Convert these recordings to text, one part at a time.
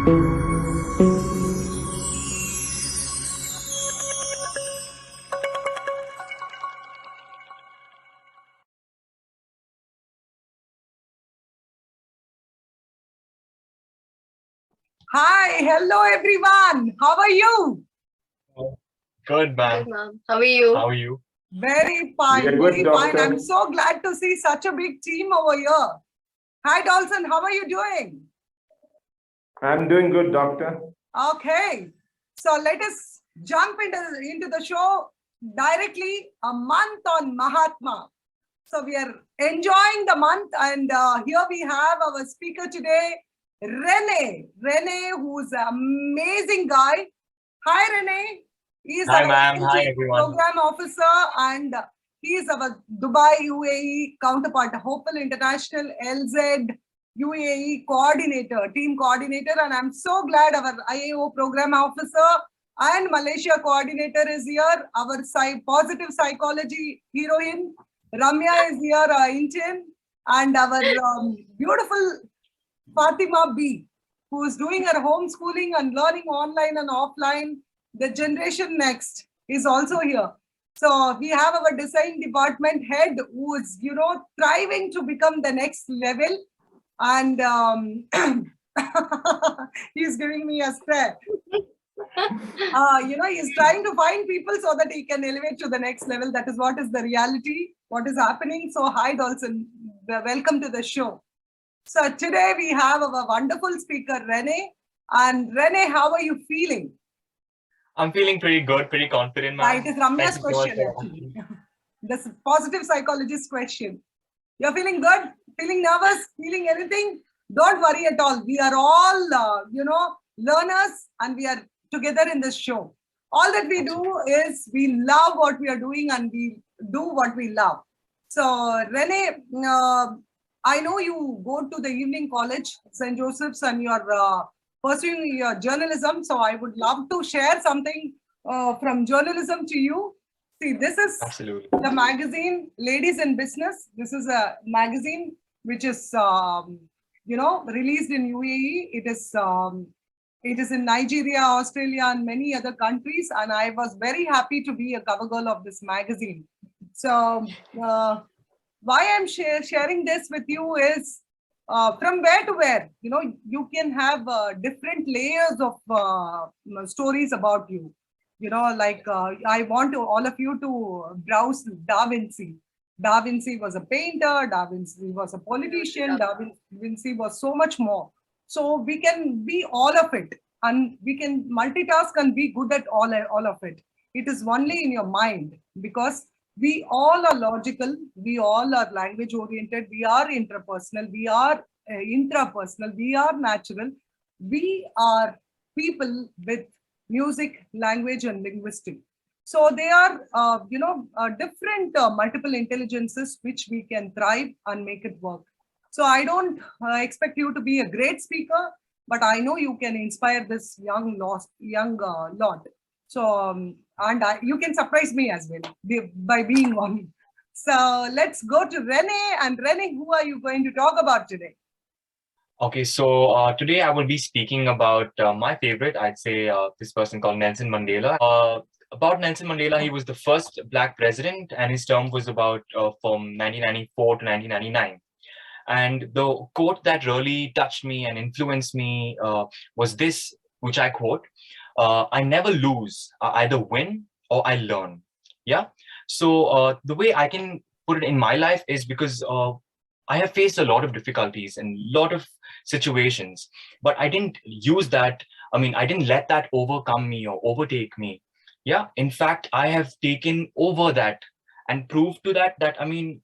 Hi, hello everyone. How are you? Good, ma'am. Good, ma'am. How are you? How are you? Very fine, We are very good, fine. doctor. I'm so glad to see such a big team over here. Hi, Dawson. How are you doing? I'm doing good, doctor. Okay. So let us jump into the show directly. A month on Mahatma. So we are enjoying the month, and here we have our speaker today, Rene. Rene, who's an amazing guy. Hi, Rene. He's Hi, our ma'am. Hi, LG everyone. program officer, and he's our Dubai UAE counterpart, Hopeful International LZ UAE coordinator, team coordinator. And I'm so glad our IAO program officer and Malaysia coordinator is here. Our positive psychology heroine, Ramya, is here, Indian. And our beautiful Fatima B, who is doing her homeschooling and learning online and offline. The generation next is also here. So we have our design department head who is, thriving to become the next level. And he's giving me a stare. He's trying to find people so that he can elevate to the next level. That is what is the reality, what is happening. So hi, Dawson. Welcome to the show. So today we have our wonderful speaker, Rene. And Rene, how are you feeling? I'm feeling pretty good, pretty confident, ma'am. It is Ramya's Thank you so much question, for actually. This positive psychologist question. You're feeling good? Feeling nervous? Feeling anything? Don't worry at all. We are all, learners, and we are together in this show. All that we do is we love what we are doing, and we do what we love. So, Rene, I know you go to the evening college, St. Joseph's, and you're pursuing your journalism. So I would love to share something from journalism to you. See, this is Absolutely. the magazine, Ladies in Business. This is a magazine which is, released in UAE. It is in Nigeria, Australia, and many other countries. And I was very happy to be a cover girl of this magazine. So why I'm sharing this with you is from where to where, you can have different layers of stories about you. I want all of you to browse Da Vinci. Da Vinci was a painter, Da Vinci was a politician, Da Vinci was so much more. So we can be all of it, and we can multitask and be good at all of it. It is only in your mind, because we all are logical, we all are language oriented, we are interpersonal, we are intrapersonal, we are natural, we are people with music, language, and linguistic. So they are, different multiple intelligences which we can thrive and make it work. So I don't expect you to be a great speaker, but I know you can inspire this young lot. So, you can surprise me as well by being one. So let's go to Rene. And Rene, who are you going to talk about today? Okay, so today I will be speaking about my favorite, I'd say this person called Nelson Mandela. About Nelson Mandela, he was the first Black president, and his term was about from 1994 to 1999. And the quote that really touched me and influenced me was this, which I quote, I never lose, I either win or I learn. Yeah. So the way I can put it in my life is because I have faced a lot of difficulties and a lot of situations, but I didn't use that. I mean, I didn't let that overcome me or overtake me. Yeah. In fact, I have taken over that and proved to that, I mean,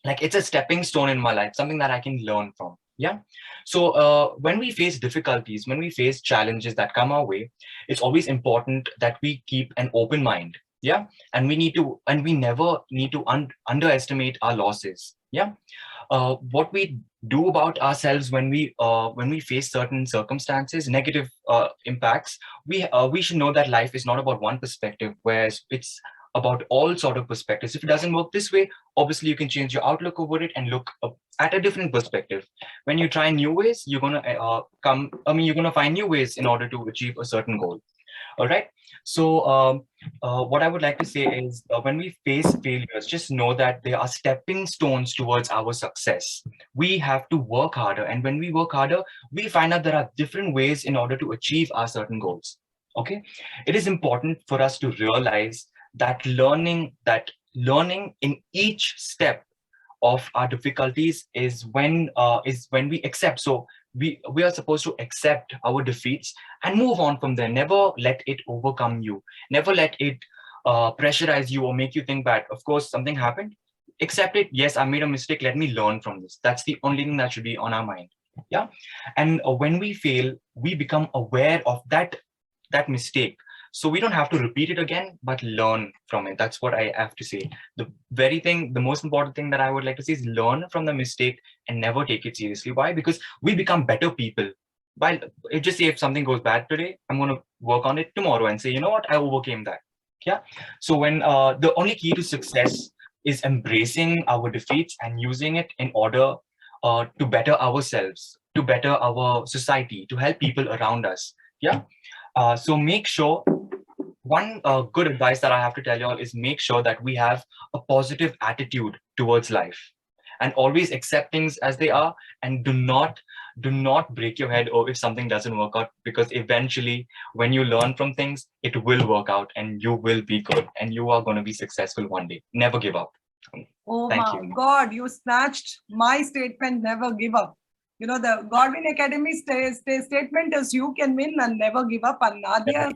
like it's a stepping stone in my life, something that I can learn from. Yeah. So when we face difficulties, when we face challenges that come our way, it's always important that we keep an open mind. Yeah. And we never need to underestimate our losses. Yeah. What we do about ourselves when we face certain circumstances, negative impacts, we should know that life is not about one perspective, whereas it's about all sort of perspectives. If it doesn't work this way, obviously you can change your outlook over it and look at a different perspective. When you try new ways, you're gonna you're gonna find new ways in order to achieve a certain goal. All right. So what I would like to say is when we face failures, just know that they are stepping stones towards our success. We have to work harder. And when we work harder, we find out there are different ways in order to achieve our certain goals. Okay. It is important for us to realize that learning in each step of our difficulties is when we accept. So we are supposed to accept our defeats and move on from there. Never let it overcome you. Never let it pressurize you or make you think bad. Of course, something happened. Accept it. Yes, I made a mistake. Let me learn from this. That's the only thing that should be on our mind. Yeah. And when we fail, we become aware of that mistake. So we don't have to repeat it again, but learn from it. That's what I have to say. The most important thing that I would like to say is learn from the mistake and never take it seriously. Why? Because we become better people. While just say if something goes bad today, I'm going to work on it tomorrow and say, you know what, I overcame that. Yeah. So when the only key to success is embracing our defeats and using it in order to better ourselves, to better our society, to help people around us. Yeah. So make sure, one good advice that I have to tell you all is make sure that we have a positive attitude towards life and always accept things as they are, and do not break your head if something doesn't work out, because eventually when you learn from things, it will work out and you will be good and you are going to be successful one day. Never give up. Oh Thank my you. God, you snatched my statement, never give up. You know, the Godwin Academy statement is you can win and never give up. And Nadia's,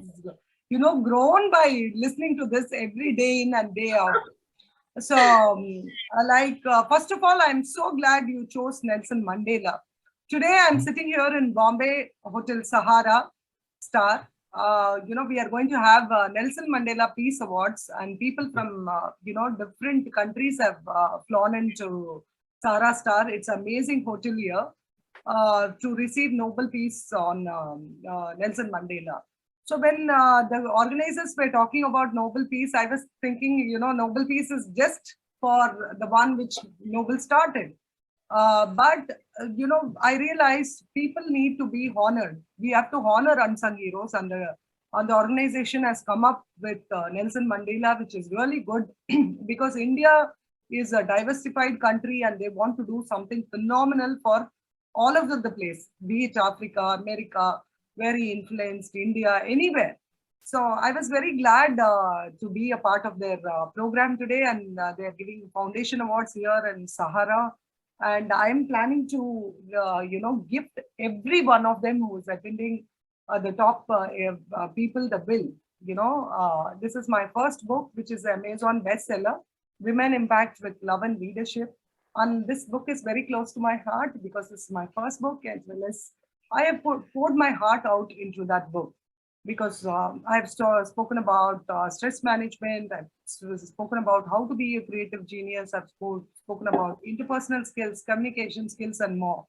grown by listening to this every day in and day out. So, first of all, I'm so glad you chose Nelson Mandela. Today, I'm sitting here in Bombay, Hotel Sahara Star. We are going to have Nelson Mandela Peace Awards, and people from, different countries have flown into Sahara Star. It's an amazing hotel here to receive Nobel Peace on Nelson Mandela. So when the organizers were talking about Nobel Peace, I was thinking, Nobel Peace is just for the one which Nobel started. But I realized people need to be honored. We have to honor unsung heroes, and the organization has come up with Nelson Mandela, which is really good because India is a diversified country and they want to do something phenomenal for all over the place, be it Africa, America, very influenced, India, anywhere. So I was very glad to be a part of their program today, and they're giving foundation awards here in Sahara. And I'm planning to, gift every one of them who is attending the top people the bill. This is my first book, which is an Amazon bestseller, Women Impact with Love and Leadership. And this book is very close to my heart because this is my first book, as well as I have poured my heart out into that book because I've spoken about stress management. I've spoken about how to be a creative genius. I've spoken about interpersonal skills, communication skills, and more.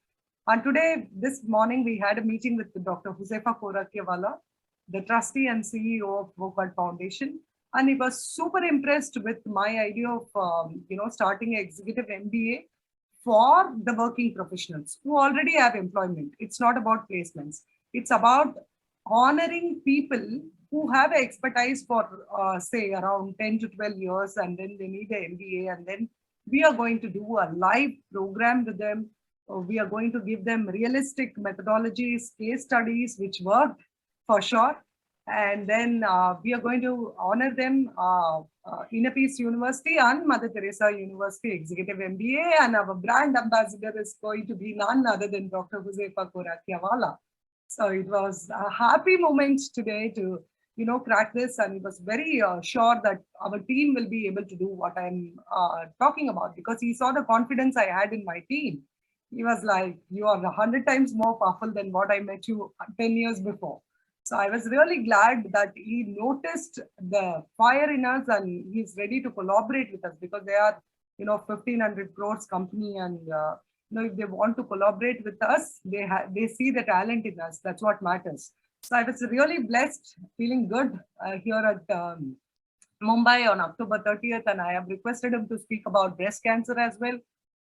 And today, this morning, we had a meeting with Dr. Huzefa Korakiawala, the trustee and CEO of Vocal Foundation. And he was super impressed with my idea of, starting an executive MBA for the working professionals who already have employment. It's not about placements. It's about honoring people who have expertise for, say, around 10 to 12 years, and then they need an MBA. And then we are going to do a live program with them. We are going to give them realistic methodologies, case studies, which worked for sure. And then we are going to honor them Inner Peace University and Mother Teresa University Executive MBA. And our brand ambassador is going to be none other than Dr. Huzefa Korakiawala. So it was a happy moment today to, crack this. And he was very sure that our team will be able to do what I'm talking about, because he saw the confidence I had in my team. He was like, you are 100 times more powerful than what I met you 10 years before. So I was really glad that he noticed the fire in us and he's ready to collaborate with us, because they are, 1,500 crores company, and if they want to collaborate with us, they see the talent in us. That's what matters. So I was really blessed, feeling good here at Mumbai on October 30th, and I have requested him to speak about breast cancer as well,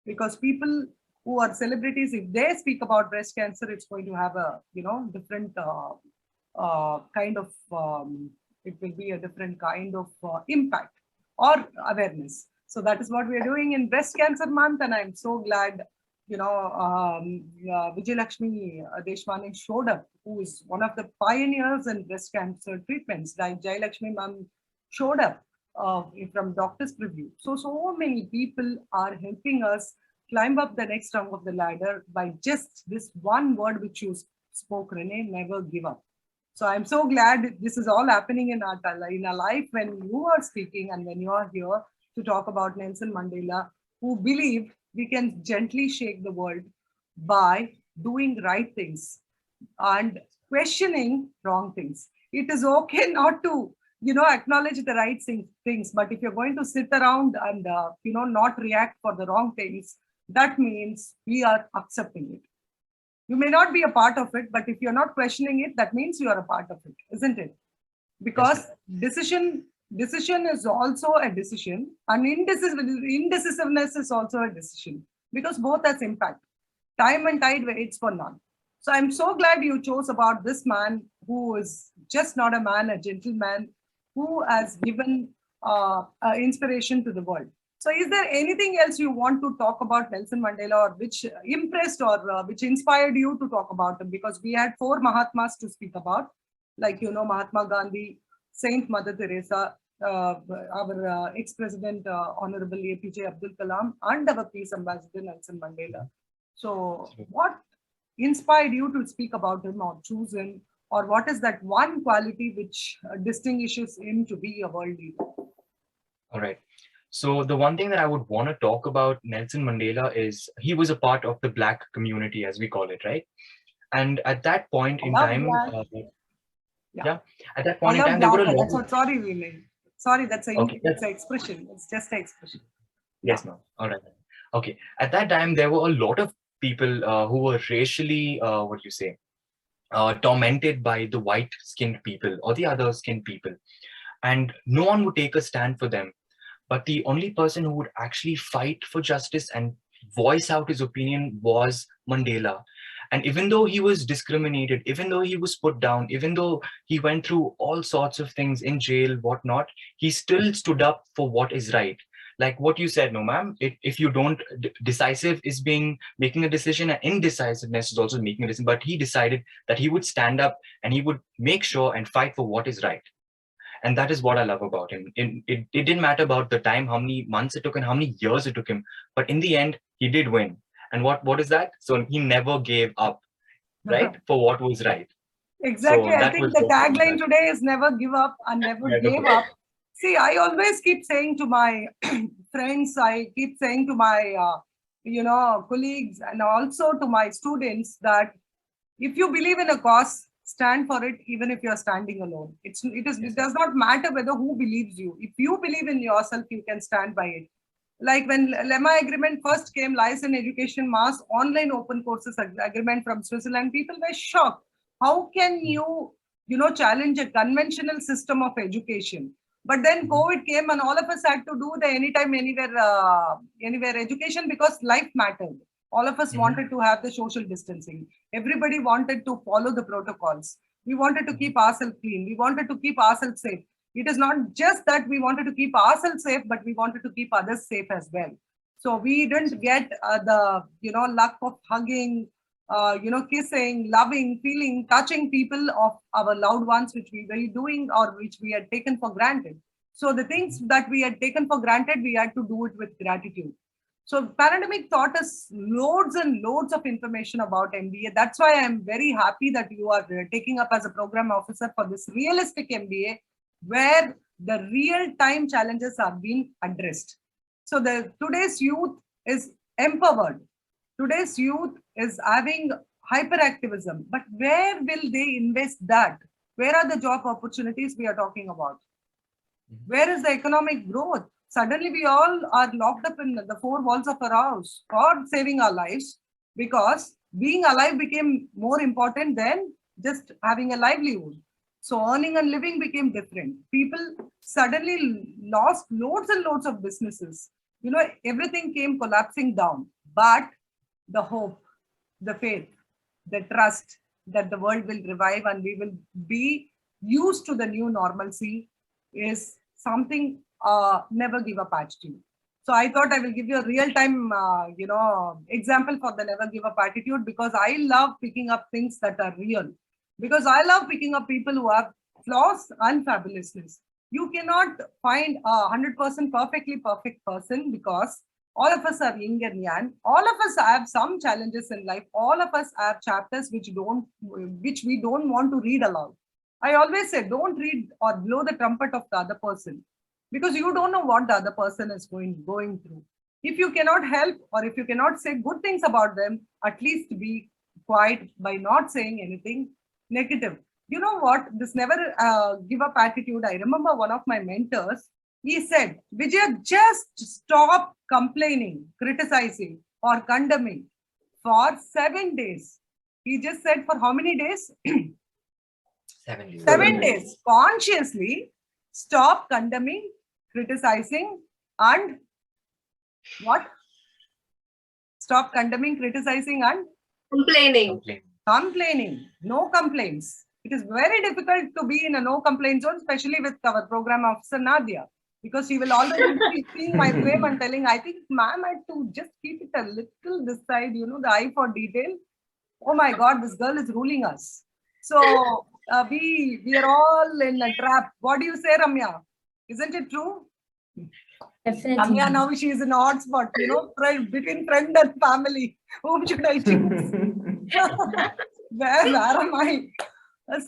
because people who are celebrities, if they speak about breast cancer, it's going to have a different kind of it will be a different kind of impact or awareness. So that is what we are doing in Breast Cancer Month, and I'm so glad Vijay Lakshmi Deshmani showed up, who is one of the pioneers in breast cancer treatments. Like Jai Lakshmi ma'am showed up from Doctor's Preview. So many people are helping us climb up the next rung of the ladder by just this one word which you spoke, Renee: never give up. So I'm so glad this is all happening in our life when you are speaking and when you are here to talk about Nelson Mandela, who believed we can gently shake the world by doing right things and questioning wrong things. It is okay not to, acknowledge the right things, but if you're going to sit around and, not react for the wrong things, that means we are accepting it. You may not be a part of it, but if you're not questioning it, that means you are a part of it, isn't it? Because decision is also a decision, and indecisiveness is also a decision, because both has impact. Time and tide waits for none. So I'm so glad you chose about this man, who is just not a man, a gentleman, who has given inspiration to the world. So is there anything else you want to talk about Nelson Mandela, or which impressed or which inspired you to talk about him? Because we had 4 Mahatmas to speak about, like, Mahatma Gandhi, Saint Mother Teresa, our ex-president, Honorable APJ Abdul Kalam, and our peace ambassador, Nelson Mandela. So what inspired you to speak about him or choose him? Or what is that one quality which distinguishes him to be a world leader? All right. So the one thing that I would want to talk about Nelson Mandela is he was a part of the Black community, as we call it, right? And at that point in time, at that point in time, there were a lot. That's what, sorry, we made. Sorry, that's an expression. It's just an expression. Yes, ma'am. All right. Okay. At that time, there were a lot of people who were racially, tormented by the white-skinned people or the other-skinned people, and no one would take a stand for them. But the only person who would actually fight for justice and voice out his opinion was Mandela. And even though he was discriminated, even though he was put down, even though he went through all sorts of things in jail, whatnot, he still stood up for what is right. Like what you said, no, ma'am, if you don't, decisive is making a decision, and indecisiveness is also making a decision. But he decided that he would stand up and he would make sure and fight for what is right. And that is what I love about him. It didn't matter about the time, how many months it took and how many years it took him. But in the end, he did win. And what is that? So he never gave up, right? For what was right. Exactly. So I think the tagline today is never give up and never give up. See, I always keep saying to my friends, I keep saying to my, colleagues, and also to my students, that if you believe in a cause, stand for it, even if you're standing alone. It does not matter whether who believes you. If you believe in yourself, you can stand by it. Like when Lemma Agreement first came, Lies in Education Mass online open courses agreement from Switzerland, people were shocked. How can you, challenge a conventional system of education? But then COVID came and all of us had to do the anytime, anywhere education, because life mattered. All of us wanted to have the social distancing. Everybody wanted to follow the protocols. We wanted to keep ourselves clean. We wanted to keep ourselves safe. It is not just that we wanted to keep ourselves safe, but we wanted to keep others safe as well. So we didn't get the, luck of hugging, kissing, loving, feeling, touching people of our loved ones, which we were doing or which we had taken for granted. So the things that we had taken for granted, we had to do it with gratitude. So pandemic taught us loads and loads of information about MBA. That's why I'm very happy that you are taking up as a program officer for this realistic MBA, where the real-time challenges are being addressed. So today's youth is empowered. Today's youth is having hyperactivism. But where will they invest that? Where are the job opportunities we are talking about? Where is the economic growth? Suddenly we all are locked up in the 4 walls of our house for saving our lives, because being alive became more important than just having a livelihood. So earning and living became different. People suddenly lost loads and loads of businesses. Everything came collapsing down. But the hope, the faith, the trust that the world will revive and we will be used to the new normalcy is something never give up attitude. So I thought I will give you a real time, example for the never give up attitude, because I love picking up things that are real. Because I love picking up people who have flaws and fabulousness. You cannot find a 100% perfectly perfect person, because all of us are yin and yang. All of us have some challenges in life. All of us have chapters which we don't want to read aloud. I always say, don't read or blow the trumpet of the other person, because you don't know what the other person is going through. If you cannot help, or if you cannot say good things about them, at least be quiet by not saying anything negative. You know what? This never give up attitude. I remember one of my mentors, he said, Vijay, just stop complaining, criticizing, or condemning for 7 days. He just said, for how many days? 7 days. 7 days. Consciously stop condemning, criticizing, and what? Stop condemning, criticizing, and complaining. No complaints. It is very difficult to be in a no complaint zone, especially with our program officer Nadia, because she will already be seeing my frame and telling, I think, ma'am, I had to just keep it a little this side, the eye for detail. Oh my God, this girl is ruling us. So we are all in a trap. What do you say, Ramya? Isn't it true? Definitely. Ramya, now she is in a hot spot, between friend and family. Whom should I choose? Where am I?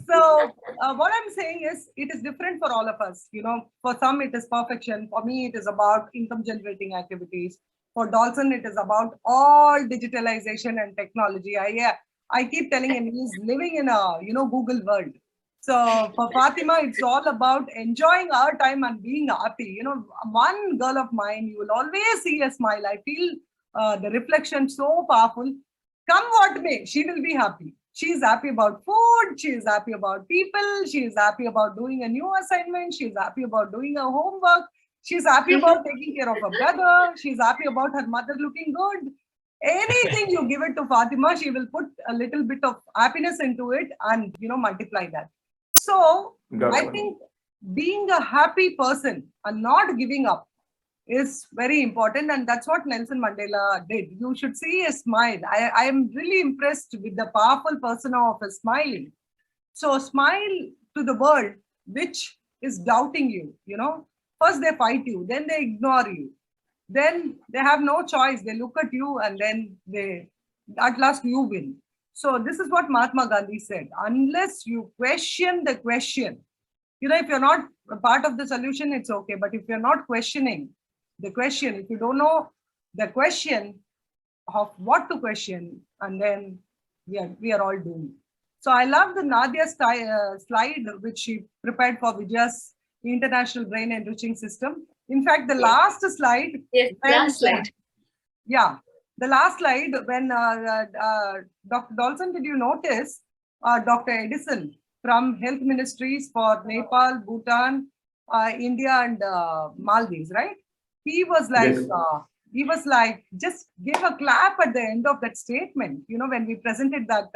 So what I'm saying is, it is different for all of us. For some it is perfection. For me, it is about income generating activities. For Dawson, it is about all digitalization and technology. I keep telling him he's living in a Google world. So for Fatima, it's all about enjoying our time and being happy. One girl of mine, you will always see a smile. I feel the reflection so powerful. Come what may, she will be happy. She is happy about food. She is happy about people. She is happy about doing a new assignment. She is happy about doing her homework. She is happy about taking care of her brother. She is happy about her mother looking good. Anything you give it to Fatima, she will put a little bit of happiness into it and multiply that. So I think being a happy person and not giving up is very important, and that's what Nelson Mandela did. You should see a smile. I am really impressed with the powerful persona of his smiling. So smile to the world which is doubting you. First they fight you, then they ignore you, then they have no choice. They look at you, and then at last you win. So this is what Mahatma Gandhi said. Unless you question the question, if you're not a part of the solution, it's okay. But if you're not questioning the question, if you don't know the question of what to question, and then we are all doomed. So I love the Nadia slide which she prepared for Vijaya's International Brain Enriching System. In fact, the last slide. Yes, last slide. Yeah, the last slide when Dr. Dawson, did you notice Dr. Edison from Health Ministries for Nepal, Bhutan, India, and Maldives, right? He was like, just gave a clap at the end of that statement, when we presented that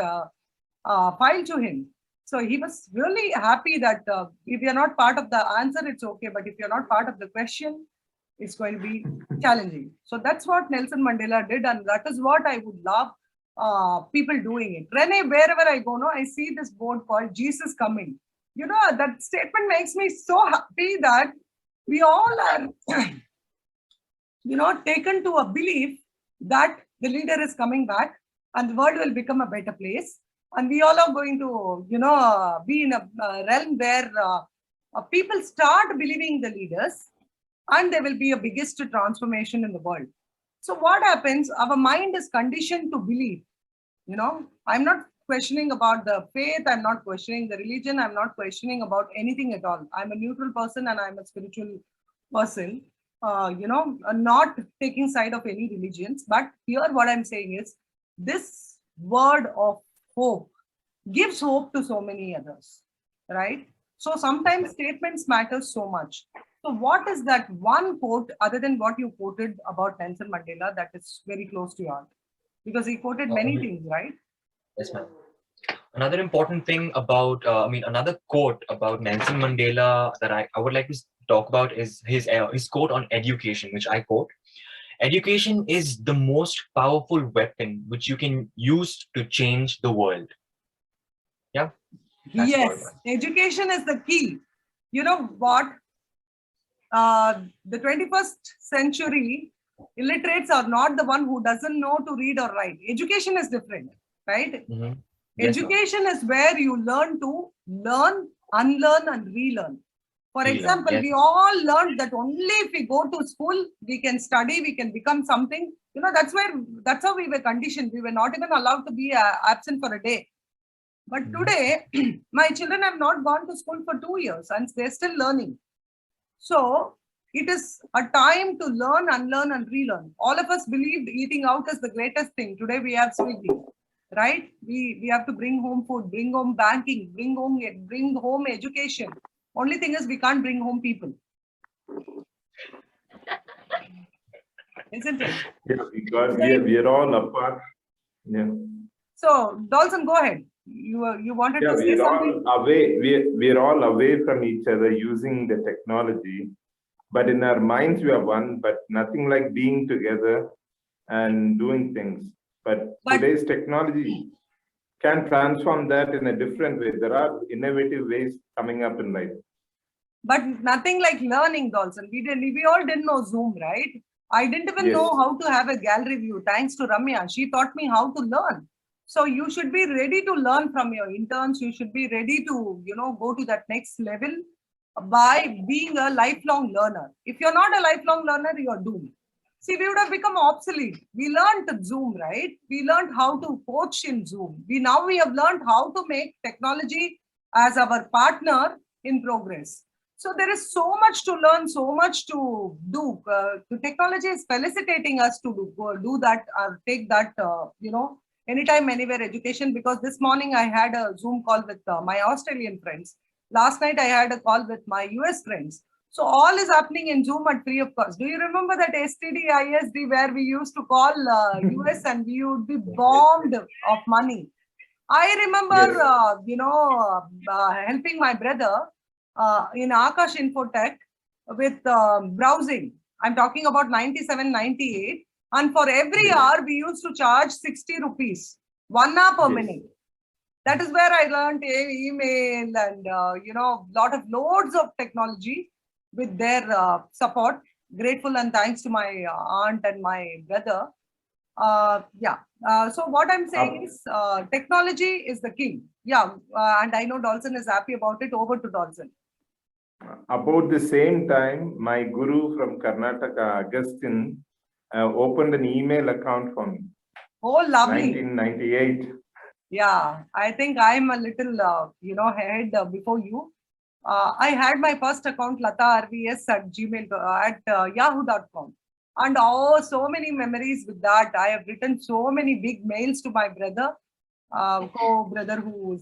file to him. So he was really happy that if you're not part of the answer, it's okay. But if you're not part of the question, it's going to be challenging. So that's what Nelson Mandela did. And that is what I would love people doing it. Renee, wherever I go, I see this board called Jesus Coming. That statement makes me so happy that we all are taken to a belief that the leader is coming back and the world will become a better place. And we all are going to, be in a realm where people start believing the leaders, and there will be a biggest transformation in the world. So what happens? Our mind is conditioned to believe. I'm not questioning about the faith. I'm not questioning the religion. I'm not questioning about anything at all. I'm a neutral person and I'm a spiritual person. Not taking side of any religions. But here what I'm saying is, this word of hope gives hope to so many others, right? So sometimes statements matter so much. So what is that one quote other than what you quoted about Nelson Mandela that is very close to your heart? Because he quoted many things, right? Yes, ma'am. Another important thing about, another quote about Nelson Mandela that I would like to talk about is his quote on education, which I quote. Education is the most powerful weapon which you can use to change the world. Yeah. That's Yes, education is the key. You know what? The 21st century illiterates are not the one who doesn't know to read or write. Education is different, right? Mm-hmm. Yes, education is where you learn to learn, unlearn, and relearn. For Relearn, example, yes. we all learned that only if we go to school, we can study, we can become something. You know, that's how we were conditioned. We were not even allowed to be absent for a day. But today, my children have not gone to school for 2 years and they're still learning. So it is a time to learn, unlearn, and relearn. All of us believed eating out is the greatest thing. Today we have Swiggy, right? We have to bring home food, bring home banking, bring home education. Only thing is we can't bring home people. Isn't it? Yeah, we are all apart. Yeah. So Dawson, go ahead. You wanted to say something? We're all away from each other using the technology, but in our minds we are one, but nothing like being together and doing things. But today's technology can transform that in a different way. There are innovative ways coming up in life. But nothing like learning, Dawson. We all didn't know Zoom, right? I didn't even know how to have a gallery view. Thanks to Ramya. She taught me how to learn. So you should be ready to learn from your interns. You should be ready to, go to that next level by being a lifelong learner. If you're not a lifelong learner, you're doomed. See, we would have become obsolete. We learned Zoom, right? We learned how to coach in Zoom. We have learned how to make technology as our partner in progress. So there is so much to learn, so much to do. The technology is felicitating us to do that, take that, anytime, anywhere education. Because this morning I had a Zoom call with my Australian friends. Last night I had a call with my US friends. So all is happening in Zoom at free of cost. Do you remember that STD, ISD where we used to call US and we would be bombed of money? I remember, helping my brother in Akash Infotech with browsing. I'm talking about 97, 98. And for every hour, we used to charge 60 rupees, 1 hour per minute. That is where I learned email and, loads of technology with their support. Grateful and thanks to my aunt and my brother. So what I'm saying is technology is the king. And I know Dawson is happy about it. Over to Dawson. About the same time, my guru from Karnataka, Agustin, opened an email account for me. Oh, lovely. 1998. Yeah, I think I'm a little, ahead before you. I had my first account, Lata RVS at yahoo.com. And so many memories with that. I have written so many big mails to my brother, co-brother who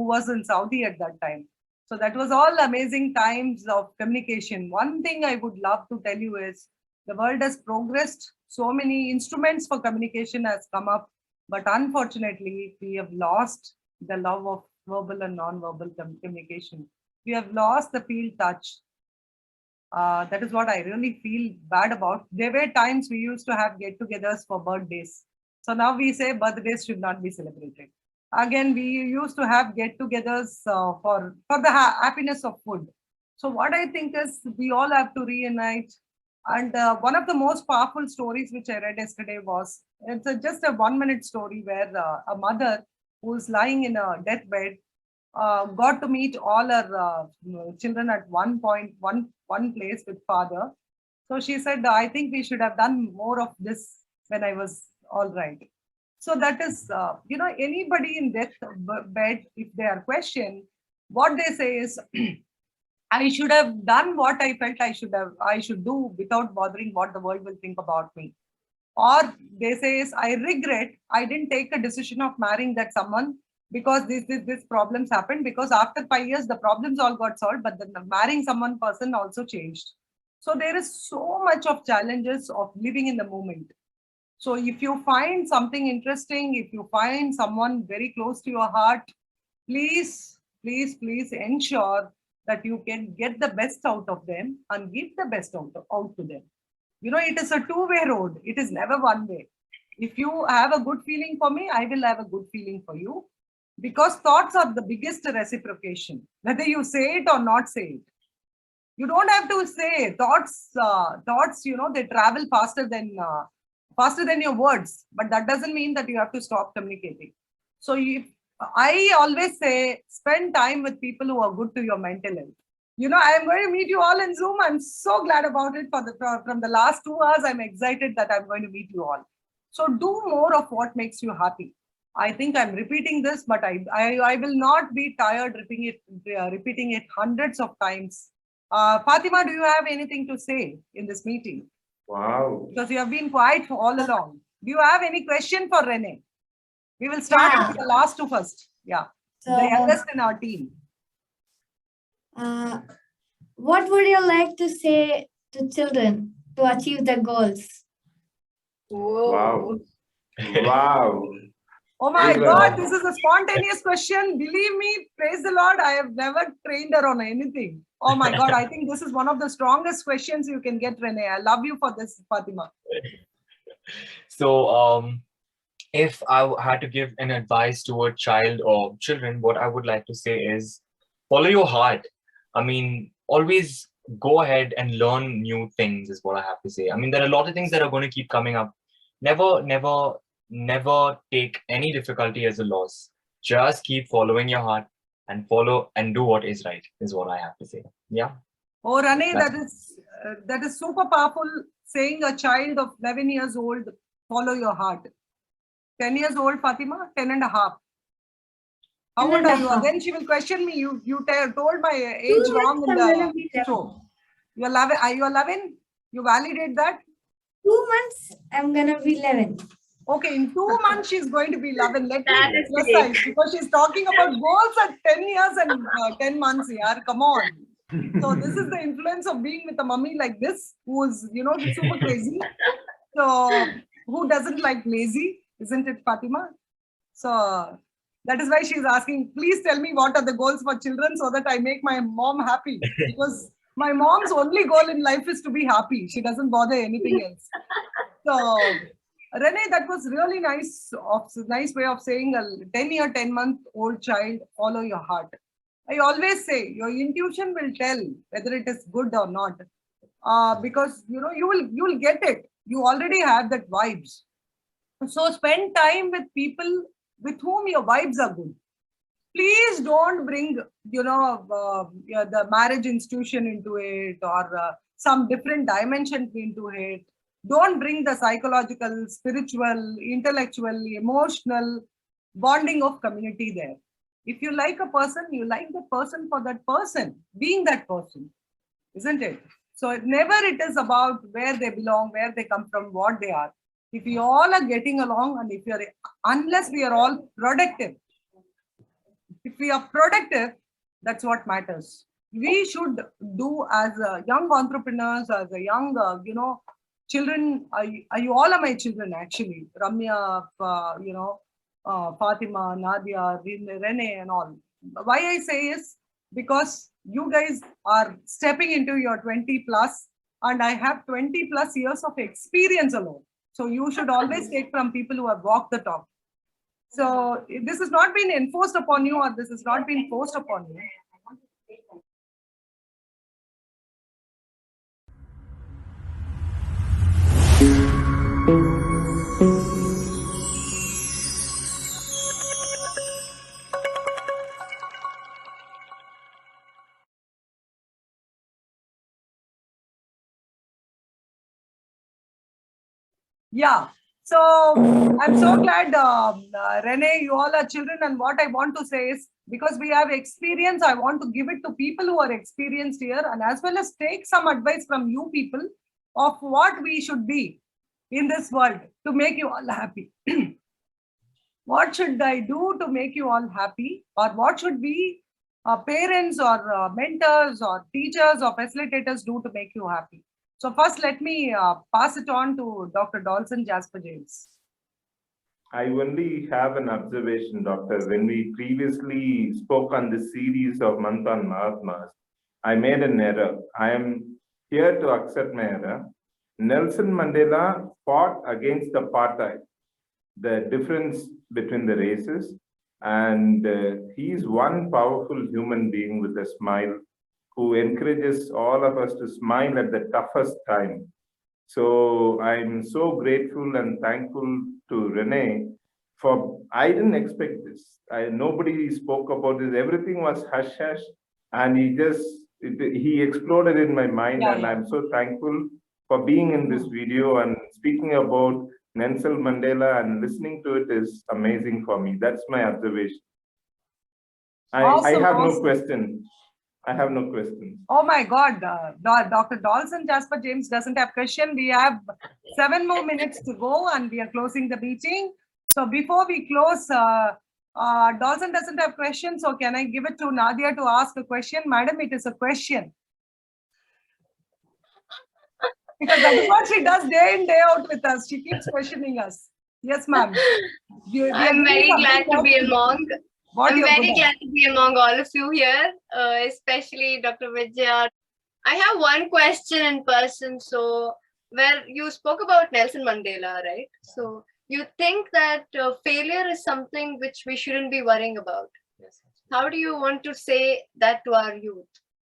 was in Saudi at that time. So that was all amazing times of communication. One thing I would love to tell you is the world has progressed. So many instruments for communication has come up, but unfortunately, we have lost the love of verbal and non-verbal communication. We have lost the feel touch. That is what I really feel bad about. There were times we used to have get-togethers for birthdays. So now we say birthdays should not be celebrated. Again, we used to have get-togethers for the happiness of food. So what I think is we all have to reunite. And one of the most powerful stories which I read yesterday was, it's just a 1-minute story where a mother who's lying in a deathbed got to meet all her children at one point, one place with father. So she said, I think we should have done more of this when I was all right. So that is, anybody in deathbed, if they are questioned, what they say is, I should have done what I felt I should do without bothering what the world will think about me. Or they say is, I regret I didn't take a decision of marrying that someone because this problems happened, because after 5 years the problems all got solved, but then the marrying someone person also changed. So there is so much of challenges of living in the moment. So if you find something interesting, if you find someone very close to your heart, please ensure that you can get the best out of them and give the best out to them. You know, it is a two-way road. It is never one way. If you have a good feeling for me, I will have a good feeling for you, because thoughts are the biggest reciprocation, whether you say it or not say it. You don't have to say thoughts. Thoughts, you know, they travel faster than your words, but that doesn't mean that you have to stop communicating. So I always say, spend time with people who are good to your mental health. You know, I am going to meet you all in Zoom. I'm so glad about it. From the last 2 hours, I'm excited that I'm going to meet you all. So do more of what makes you happy. I think I'm repeating this, but I will not be tired repeating it hundreds of times. Fatima, do you have anything to say in this meeting? Wow. Because you have been quiet all along. Do you have any question for Renee? We will start with the last two first. Yeah, So, the youngest in our team. what would you like to say to children to achieve their goals? Wow. Wow. Oh my Good God, one. this is a spontaneous question. Believe me, praise the Lord, I have never trained her on anything. Oh my God, I think this is one of the strongest questions you can get, Renee. I love you for this, Fatima. So, if I had to give an advice to a child or children, what I would like to say is follow your heart. I mean, always go ahead and learn new things is what I have to say. I mean, there are a lot of things that are going to keep coming up. Never take any difficulty as a loss. Just keep following your heart and follow and do what is right is what I have to say. Yeah. Oh, Renee, that is super powerful, saying a child of 11 years old, follow your heart. 10 years old, Fatima, 10 and a half. How 10 old and are a you? half. Then she will question me. You told my age 2 wrong months in I'm gonna the be 11. show. You're 11. Are you 11? You validate that? 2 months I'm gonna be 11. Okay, in 2 months she's going to be 11. Let me That be is precise, because she's talking about goals at 10 years and 10 months. Yeah, come on. So this is the influence of being with a mummy like this, who's, you know, super crazy. So who doesn't like lazy, isn't it, Fatima? So that is why she's asking, please tell me what are the goals for children so that I make my mom happy. Because my mom's only goal in life is to be happy. She doesn't bother anything else. So Renee, that was really nice way of saying a 10-year, 10-month-old child, follow your heart. I always say your intuition will tell whether it is good or not, because you know you will get it. You already have that vibes. So spend time with people with whom your vibes are good. Please don't bring, you know, the marriage institution into it, or some different dimension into it. Don't bring the psychological, spiritual, intellectual, emotional bonding of community there. If you like a person, you like the person for that person, being that person, isn't it? So never it is about where they belong, where they come from, what they are. If we all are getting along, and if you're, unless we are all productive, if we are productive, that's what matters. We should do as young entrepreneurs, as a young, you know, children. You all are my children, actually. Ramya, you know, Fatima, Nadia, Renee, and all. Why I say is because you guys are stepping into your 20 plus, and I have 20 plus years of experience alone. So you should always take from people who have walked the talk. So this has not been enforced upon you, or this has not been forced upon you. Yeah. So I'm so glad, Renee, you all are children. And what I want to say is, because we have experience, I want to give it to people who are experienced here, and as well as take some advice from you people of what we should be in this world to make you all happy. what should I do to make you all happy? Or what should we, parents or mentors or teachers or facilitators do to make you happy? So first, let me pass it on to Dr. Dawson Jasper James. I only have an observation, Doctor. When we previously spoke on this series of Manthan Mahatmas, I made an error. I am here to accept my error. Nelson Mandela fought against apartheid, the difference between the races, and he is one powerful human being with a smile who encourages all of us to smile at the toughest time. So I'm so grateful and thankful to Renee for, I didn't expect this. Nobody spoke about this. Everything was hush hush, and he exploded in my mind, Yeah, and yeah. I'm so thankful for being in this video and speaking about Nelson Mandela, and listening to it is amazing for me. That's my observation. I Awesome, have no awesome. question. I have no questions. Oh my God, Dr. Dawson Jasper James doesn't have question. We have 7 more minutes to go and we are closing the meeting. So before we close, Dawson doesn't have questions. So can I give it to Nadia to ask a question? Madam, it is a question. Because that is what she does day in, day out with us. She keeps questioning us. Yes, ma'am. I'm very glad to be among. I'm very glad to be among all of you here, especially Dr. Vijaya. I have one question in person. So, where you spoke about Nelson Mandela, right? So, you think that failure is something which we shouldn't be worrying about. Yes. How do you want to say that to our youth?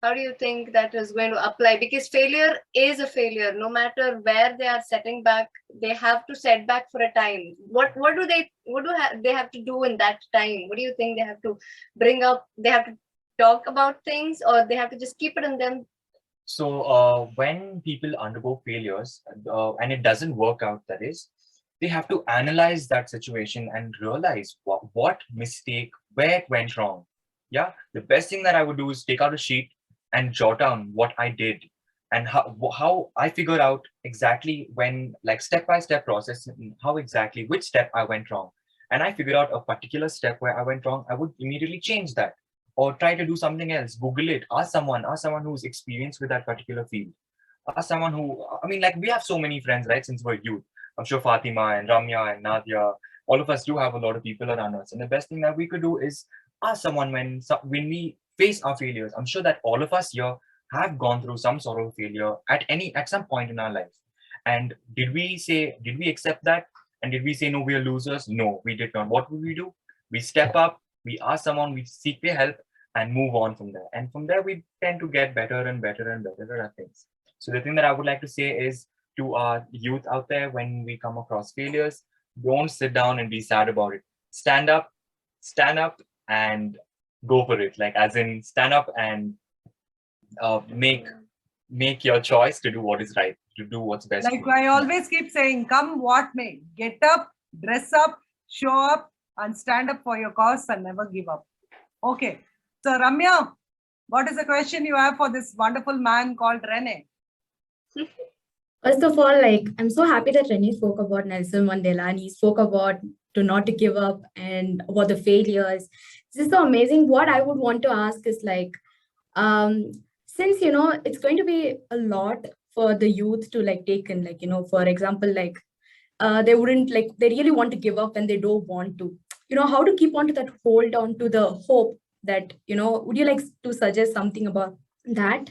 How do you think that is going to apply? Because failure is a failure. No matter where they are setting back, they have to set back for a time. What do they have to do in that time? What do you think they have to bring up? They have to talk about things, or they have to just keep it in them? So when people undergo failures and it doesn't work out, that is, they have to analyze that situation and realize what mistake, where it went wrong. Yeah, the best thing that I would do is take out a sheet and jot down what I did and how I figured out exactly when, like step-by-step process, how exactly which step I went wrong. And I figured out a particular step where I went wrong, I would immediately change that or try to do something else. Google it, ask someone who's experienced with that particular field. Ask someone who, I mean, like we have so many friends, right? Since we're youth, I'm sure Fatima and Ramya and Nadia, all of us do have a lot of people around us. And the best thing that we could do is ask someone when we face our failures. I'm sure that all of us here have gone through some sort of failure at some point in our life. And did we accept that? And did we say, no, we are losers? No, we did not. What would we do? We step up, we ask someone, we seek their help and move on from there. And from there, we tend to get better and better and better at things. So the thing that I would like to say is to our youth out there, when we come across failures, don't sit down and be sad about it. Stand up and go for it. Like as in stand up and make your choice to do what is right, to do what's best. Like I always keep saying, come what may, get up, dress up, show up, and stand up for your cause and never give up. Okay. So Ramya, what is the question you have for this wonderful man called Rene? First of all, like, I'm so happy that Rennie spoke about Nelson Mandela and he spoke about not to give up and about the failures. This is so amazing. What I would want to ask is like, since, it's going to be a lot for the youth to like take in, like, for example, like, they wouldn't like, they really want to give up and they don't want to, how to keep on to that, hold on to the hope that, would you like to suggest something about that?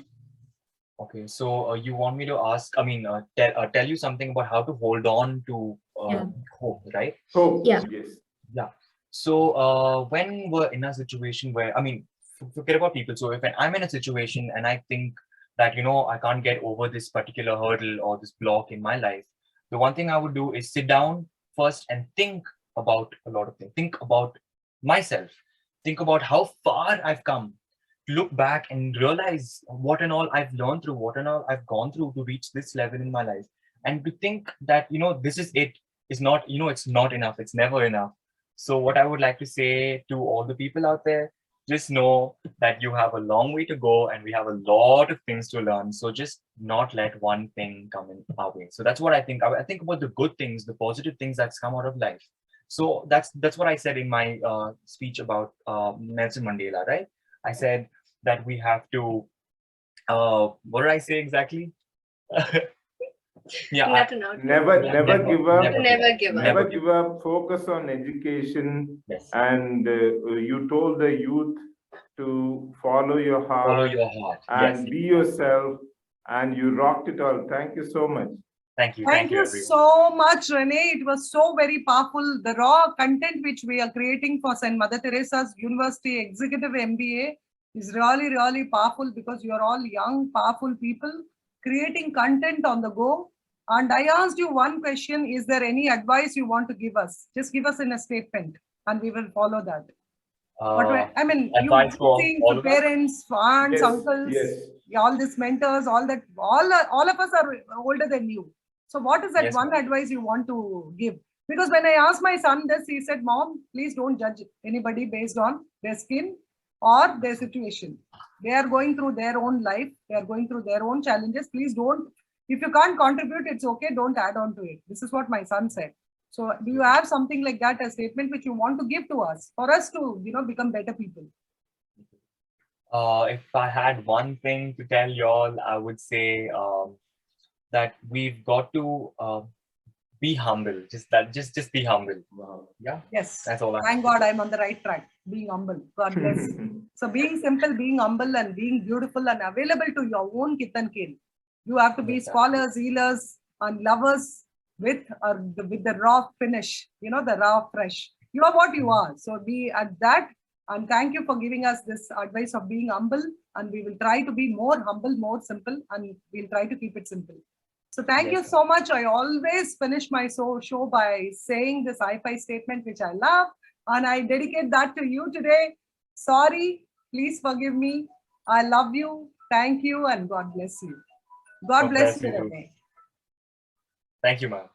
Okay, so you want me to ask, tell you something about how to hold on to hope, right? Hope, Yeah. yes. Yeah. So when we're in a situation where, forget about people. So if I'm in a situation and I think that, I can't get over this particular hurdle or this block in my life, the one thing I would do is sit down first and think about a lot of things. Think about myself. Think about how far I've come. Look back and realize what and all I've learned through, what and all I've gone through to reach this level in my life. And to think that, this is it. Is not, it's not enough. It's never enough. So what I would like to say to all the people out there, just know that you have a long way to go and we have a lot of things to learn. So just not let one thing come in our way. So that's what I think. I think about the good things, the positive things that's come out of life. So that's what I said in my speech about Nelson Mandela, right? I said that we have to. What did I say exactly? Yeah, Not an outcome. Never give up. Never give up. Never give up. Focus on education. yes. And you told the youth to follow your Follow heart your heart. and Yes. be yourself. And you rocked it all. Thank you so much. Thank you. Thank you everyone. so much, Renee. It was so very powerful. The raw content which we are creating for St. Mother Teresa's University Executive MBA is really, really powerful because you are all young, powerful people creating content on the go. And I asked you one question: is there any advice you want to give us? Just give us in a statement, and we will follow that. I mean, you advice for think all to of us? parents, aunts, Yes, uncles, yes. all these mentors, all that, all of us are older than you. So what is that Yes, one ma'am. advice you want to give? Because when I asked my son this, he said, "Mom, please don't judge anybody based on their skin or their situation. They are going through their own life. They are going through their own challenges. Please don't, if you can't contribute, it's okay. Don't add on to it." This is what my son said. So do you have something like that, a statement which you want to give to us for us to, become better people? If I had one thing to tell y'all, I would say that we've got to be humble. Just be humble. Yeah, Yes. that's all. Thank God I'm on the right track. Being humble. God bless. So being simple, being humble, and being beautiful and available to your own kith and kin. You have to be Yes, scholars, healers, and lovers with the raw finish. The raw fresh. You are what you are. So be at that. And thank you for giving us this advice of being humble. And we will try to be more humble, more simple, and we'll try to keep it simple. So thank you Yes, so much. I always finish my show by saying this hi-fi statement, which I love. And I dedicate that to you today. Sorry, please forgive me. I love you. Thank you, and God bless you. God bless you, too. Renee. Thank you, ma'am.